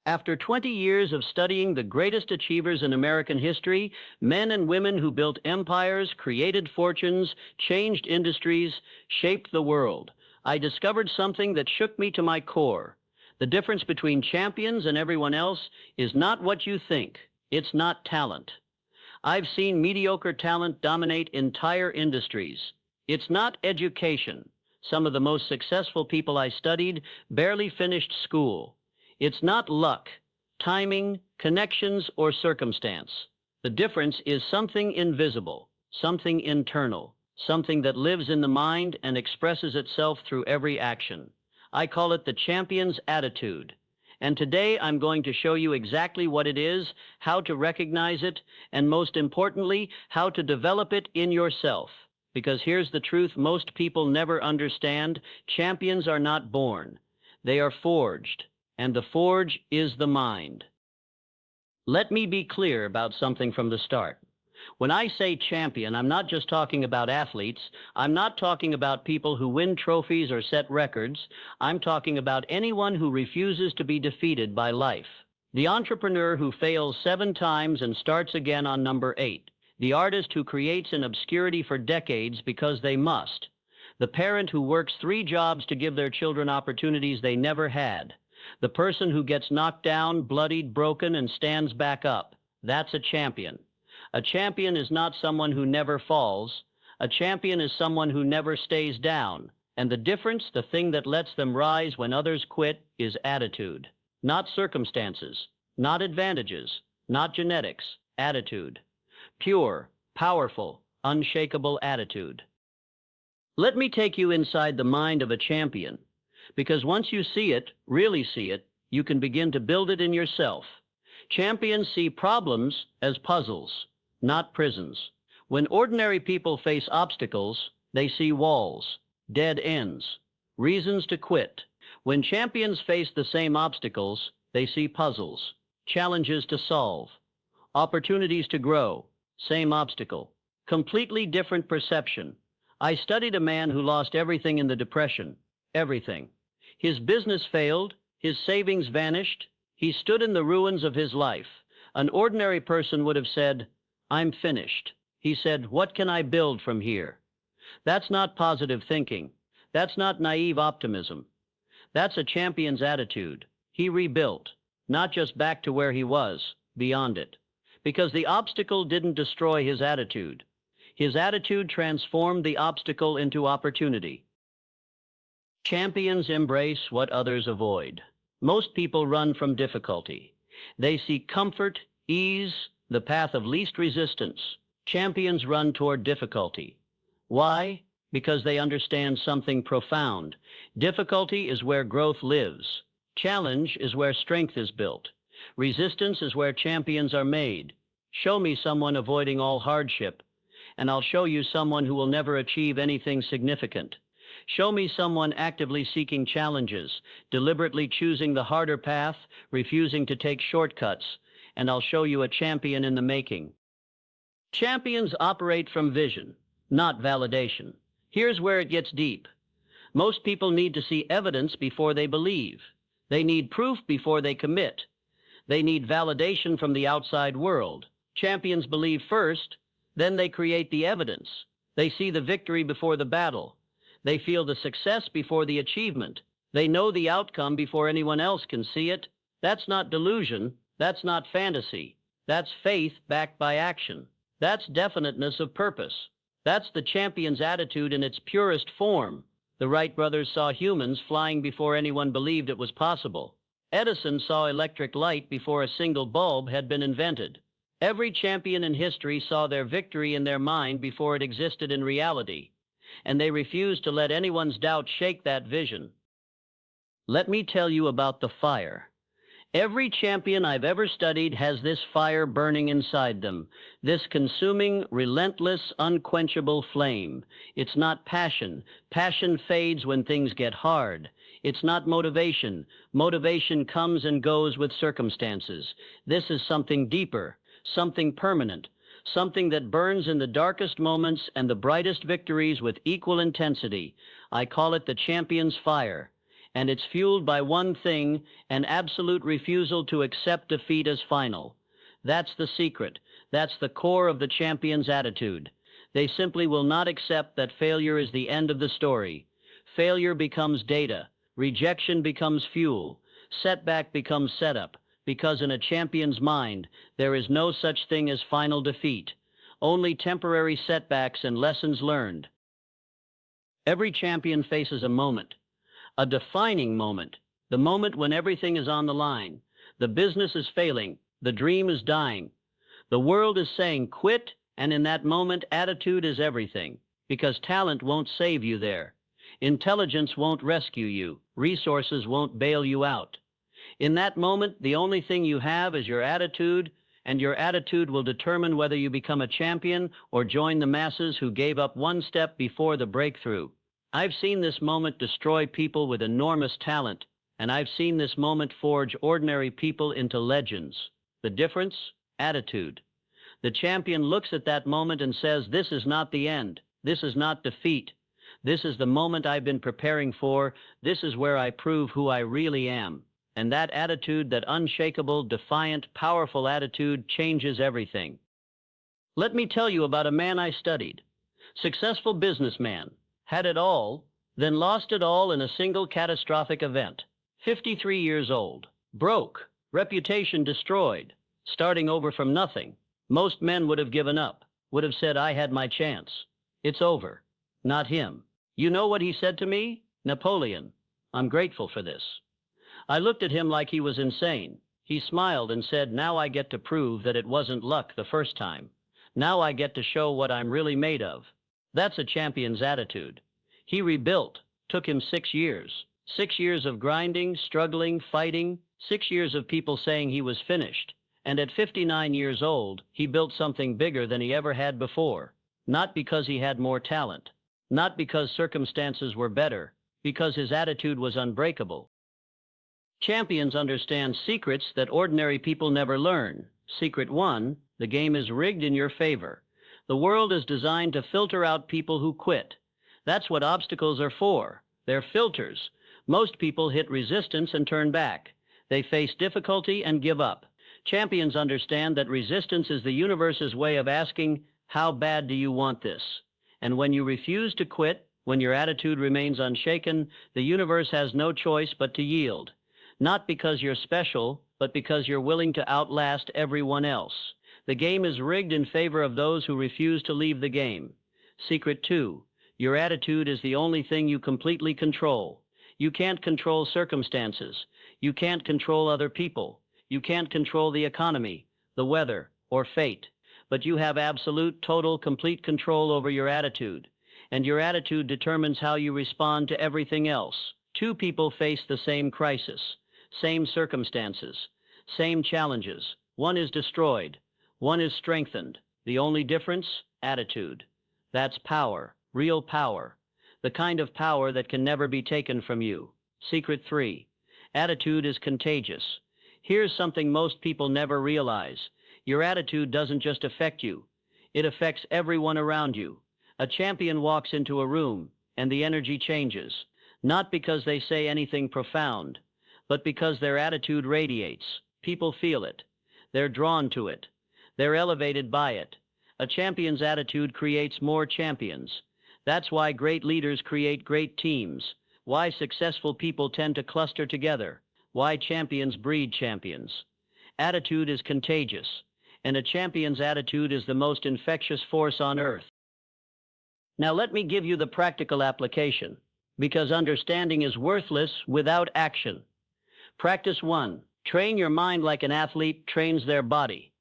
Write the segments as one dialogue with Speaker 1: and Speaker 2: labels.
Speaker 1: After 20 years of studying the greatest achievers in American history, men and women who built empires, created fortunes, changed industries, shaped the world, I discovered something that shook me to my core. The difference between champions and everyone else is not what you think. It's not talent. I've seen mediocre talent dominate entire industries. It's not education. Some of the most successful people I studied barely finished school. It's not luck, timing, connections, or circumstance. The difference is something invisible, something internal, something that lives in the mind and expresses itself through every action. I call it the champion's attitude. And today I'm going to show you exactly what it is, how to recognize it, and most importantly, how to develop it in yourself. Because here's the truth most people never understand: champions are not born. They are forged, and the forge is the mind. Let me be clear about something from the start. When I say champion, I'm not just talking about athletes. I'm not talking about people who win trophies or set records. I'm talking about anyone who refuses to be defeated by life. The entrepreneur who fails 7 times and starts again on number 8. The artist who creates in obscurity for decades because they must. The parent who works 3 jobs to give their children opportunities they never had. The person who gets knocked down, bloodied, broken, and stands back up. That's a champion. A champion is not someone who never falls. A champion is someone who never stays down. And the difference, the thing that lets them rise when others quit, is attitude. Not circumstances, not advantages, not genetics, attitude. Pure, powerful, unshakable attitude. Let me take you inside the mind of a champion, because once you see it, really see it, you can begin to build it in yourself. Champions see problems as puzzles, not prisons. When ordinary people face obstacles, they see walls, dead ends, reasons to quit. When champions face the same obstacles, they see puzzles, challenges to solve, opportunities to grow, same obstacle, completely different perception. I studied a man who lost everything in the Depression, everything. His business failed, his savings vanished, he stood in the ruins of his life. An ordinary person would have said, "I'm finished." He said, "What can I build from here?" That's not positive thinking. That's not naive optimism. That's a champion's attitude. He rebuilt, not just back to where he was, beyond it. Because the obstacle didn't destroy his attitude. His attitude transformed the obstacle into opportunity. Champions embrace what others avoid. Most people run from difficulty. They seek comfort, ease, the path of least resistance. Champions run toward difficulty. Why? Because they understand something profound. Difficulty is where growth lives. Challenge is where strength is built. Resistance is where champions are made. Show me someone avoiding all hardship, and I'll show you someone who will never achieve anything significant. Show me someone actively seeking challenges, deliberately choosing the harder path, refusing to take shortcuts, and I'll show you a champion in the making. Champions operate from vision, not validation. Here's where it gets deep. Most people need to see evidence before they believe. They need proof before they commit. They need validation from the outside world. Champions believe first, then they create the evidence. They see the victory before the battle. They feel the success before the achievement. They know the outcome before anyone else can see it. That's not delusion. That's not fantasy. That's faith backed by action. That's definiteness of purpose. That's the champion's attitude in its purest form. The Wright brothers saw humans flying before anyone believed it was possible. Edison saw electric light before a single bulb had been invented. Every champion in history saw their victory in their mind before it existed in reality, and they refused to let anyone's doubt shake that vision. Let me tell you about the fire. Every champion I've ever studied has this fire burning inside them, this consuming, relentless, unquenchable flame. It's not passion. Passion fades when things get hard. It's not motivation. Motivation comes and goes with circumstances. This is something deeper, something permanent, something that burns in the darkest moments and the brightest victories with equal intensity. I call it the champion's fire. And it's fueled by one thing, an absolute refusal to accept defeat as final. That's the secret. That's the core of the champion's attitude. They simply will not accept that failure is the end of the story. Failure becomes data. Rejection becomes fuel. Setback becomes setup. Because in a champion's mind, there is no such thing as final defeat. Only temporary setbacks and lessons learned. Every champion faces a moment. A defining moment. The moment when everything is on the line. The business is failing. The dream is dying. The world is saying quit, and in that moment, attitude is everything. Because talent won't save you there. Intelligence won't rescue you. Resources won't bail you out. In that moment, the only thing you have is your attitude, and your attitude will determine whether you become a champion or join the masses who gave up one step before the breakthrough. I've seen this moment destroy people with enormous talent, and I've seen this moment forge ordinary people into legends. The difference? Attitude. The champion looks at that moment and says, "This is not the end. This is not defeat. This is the moment I've been preparing for. This is where I prove who I really am." And that attitude, that unshakable, defiant, powerful attitude, changes everything. Let me tell you about a man I studied. Successful businessman. Had it all, then lost it all in a single catastrophic event. 53 years old. Broke. Reputation destroyed. Starting over from nothing. Most men would have given up. Would have said, "I had my chance. It's over." Not him. You know what he said to me? "Napoleon, I'm grateful for this." I looked at him like he was insane. He smiled and said, "Now I get to prove that it wasn't luck the first time. Now I get to show what I'm really made of." That's a champion's attitude. He rebuilt. Took him 6 years. 6 years of grinding, struggling, fighting. 6 years of people saying he was finished. And at 59 years old, he built something bigger than he ever had before. Not because he had more talent. Not because circumstances were better. Because his attitude was unbreakable. Champions understand secrets that ordinary people never learn. Secret 1, the game is rigged in your favor. The world is designed to filter out people who quit. That's what obstacles are for. They're filters. Most people hit resistance and turn back. They face difficulty and give up. Champions understand that resistance is the universe's way of asking, "How bad do you want this?" And when you refuse to quit, when your attitude remains unshaken, the universe has no choice but to yield. Not because you're special, but because you're willing to outlast everyone else. The game is rigged in favor of those who refuse to leave the game. Secret 2, your attitude is the only thing you completely control. You can't control circumstances. You can't control other people. You can't control the economy, the weather, or fate. But you have absolute, total, complete control over your attitude. And your attitude determines how you respond to everything else. 2 people face the same crisis. Same circumstances, same challenges. One is destroyed. One is strengthened. The only difference? Attitude. That's power, real power. The kind of power that can never be taken from you. Secret 3. Attitude is contagious. Here's something most people never realize. Your attitude doesn't just affect you. It affects everyone around you. A champion walks into a room, and the energy changes. Not because they say anything profound, but because their attitude radiates. People feel it. They're drawn to it. They're elevated by it. A champion's attitude creates more champions. That's why great leaders create great teams. Why successful people tend to cluster together. Why champions breed champions. Attitude is contagious, and a champion's attitude is the most infectious force on earth. Now let me give you the practical application, because understanding is worthless without action. Practice 1. Train your mind like an athlete trains their body.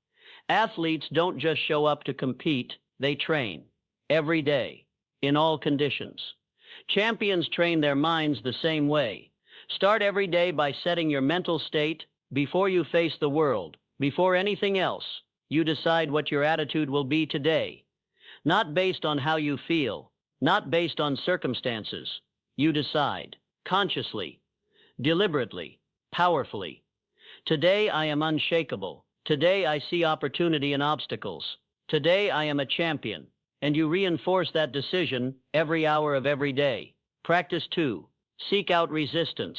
Speaker 1: Athletes don't just show up to compete, they train. Every day. In all conditions. Champions train their minds the same way. Start every day by setting your mental state. Before you face the world, before anything else, you decide what your attitude will be today. Not based on how you feel, not based on circumstances. You decide. Consciously. Deliberately. Powerfully. Today I am unshakable. Today I see opportunity in obstacles. Today I am a champion. And you reinforce that decision every hour of every day. Practice 2. Seek out resistance.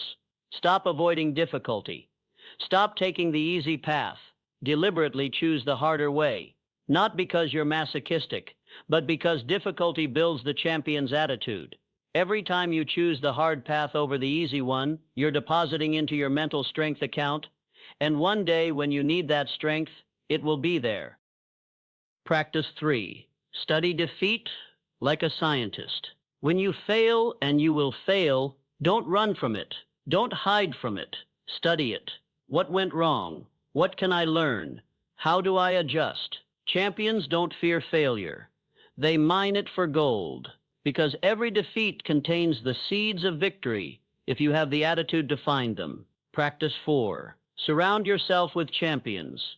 Speaker 1: Stop avoiding difficulty. Stop taking the easy path. Deliberately choose the harder way. Not because you're masochistic, but because difficulty builds the champion's attitude. Every time you choose the hard path over the easy one, you're depositing into your mental strength account, and one day when you need that strength, it will be there. Practice 3. Study defeat like a scientist. When you fail, and you will fail, don't run from it. Don't hide from it. Study it. What went wrong? What can I learn? How do I adjust? Champions don't fear failure. They mine it for gold, because every defeat contains the seeds of victory if you have the attitude to find them. Practice 4. Surround yourself with champions.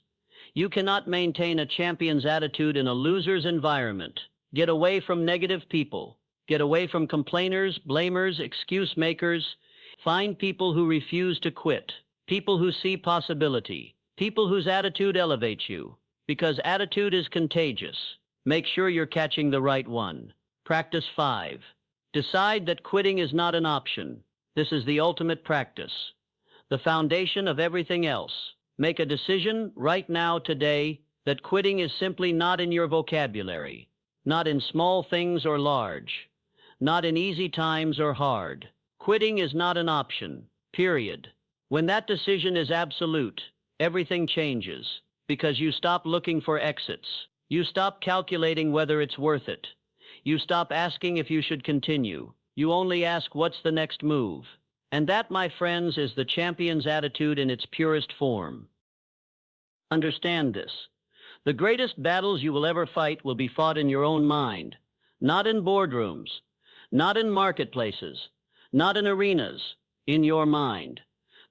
Speaker 1: You cannot maintain a champion's attitude in a loser's environment. Get away from negative people. Get away from complainers, blamers, excuse makers. Find people who refuse to quit. People who see possibility. People whose attitude elevates you. Because attitude is contagious. Make sure you're catching the right one. Practice 5. Decide that quitting is not an option. This is the ultimate practice, the foundation of everything else. Make a decision right now, today, that quitting is simply not in your vocabulary, not in small things or large, not in easy times or hard. Quitting is not an option, period. When that decision is absolute, everything changes, because you stop looking for exits. You stop calculating whether it's worth it. You stop asking if you should continue. You only ask, what's the next move? And that, my friends, is the champion's attitude in its purest form. Understand this. The greatest battles you will ever fight will be fought in your own mind, not in boardrooms, not in marketplaces, not in arenas, in your mind.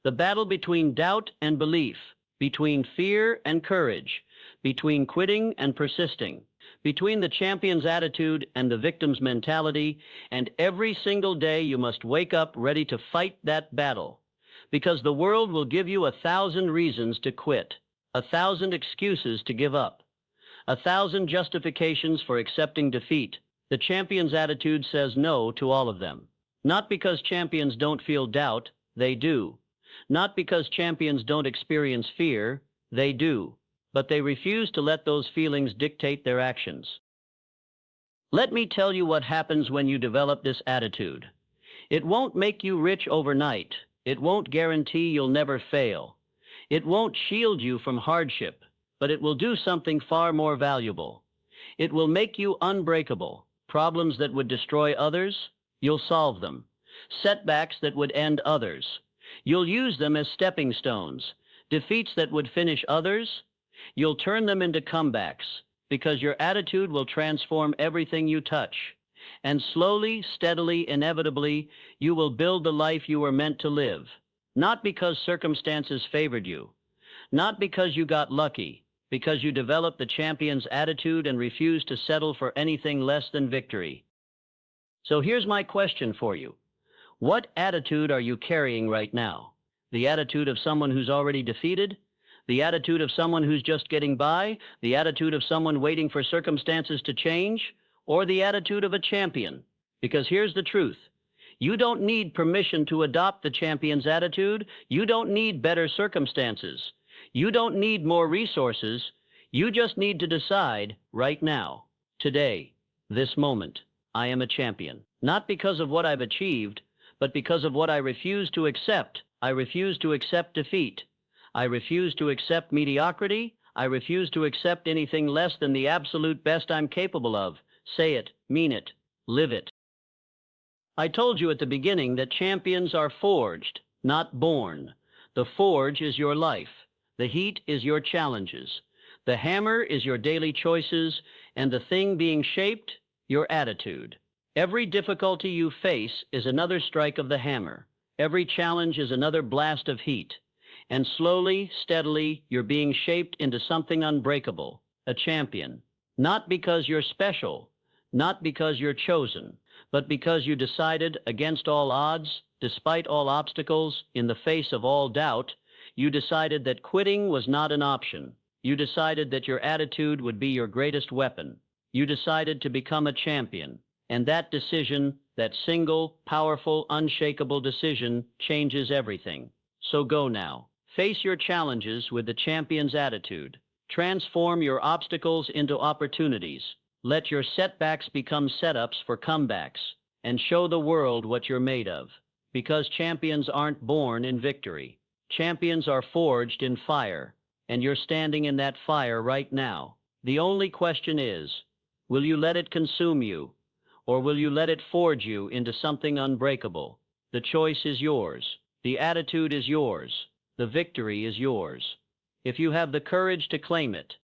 Speaker 1: The battle between doubt and belief, between fear and courage, between quitting and persisting, between the champion's attitude and the victim's mentality, and every single day you must wake up ready to fight that battle, because the world will give you 1,000 reasons to quit, 1,000 excuses to give up, 1,000 justifications for accepting defeat. The champion's attitude says no to all of them. Not because champions don't feel doubt, they do. Not because champions don't experience fear, they do. But they refuse to let those feelings dictate their actions. Let me tell you what happens when you develop this attitude. It won't make you rich overnight. It won't guarantee you'll never fail. It won't shield you from hardship, but it will do something far more valuable. It will make you unbreakable. Problems that would destroy others, you'll solve them. Setbacks that would end others, you'll use them as stepping stones. Defeats that would finish others, you'll turn them into comebacks, because your attitude will transform everything you touch. And slowly, steadily, inevitably, you will build the life you were meant to live. Not because circumstances favored you, not because you got lucky, because you developed the champion's attitude and refused to settle for anything less than victory. So here's my question for you. What attitude are you carrying right now? The attitude of someone who's already defeated? The attitude of someone who's just getting by? The attitude of someone waiting for circumstances to change? Or the attitude of a champion? Because here's the truth. You don't need permission to adopt the champion's attitude. You don't need better circumstances. You don't need more resources. You just need to decide right now, today, this moment, I am a champion. Not because of what I've achieved, but because of what I refuse to accept. I refuse to accept defeat. I refuse to accept mediocrity. I refuse to accept anything less than the absolute best I'm capable of. Say it, mean it, live it. I told you at the beginning that champions are forged, not born. The forge is your life. The heat is your challenges. The hammer is your daily choices, and the thing being shaped, your attitude. Every difficulty you face is another strike of the hammer. Every challenge is another blast of heat. And slowly, steadily, you're being shaped into something unbreakable, a champion. Not because you're special, not because you're chosen, but because you decided against all odds, despite all obstacles, in the face of all doubt, you decided that quitting was not an option. You decided that your attitude would be your greatest weapon. You decided to become a champion. And that decision, that single, powerful, unshakable decision, changes everything. So go now. Face your challenges with the champion's attitude. Transform your obstacles into opportunities. Let your setbacks become setups for comebacks. And show the world what you're made of. Because champions aren't born in victory. Champions are forged in fire. And you're standing in that fire right now. The only question is, will you let it consume you? Or will you let it forge you into something unbreakable? The choice is yours. The attitude is yours. The victory is yours. If you have the courage to claim it,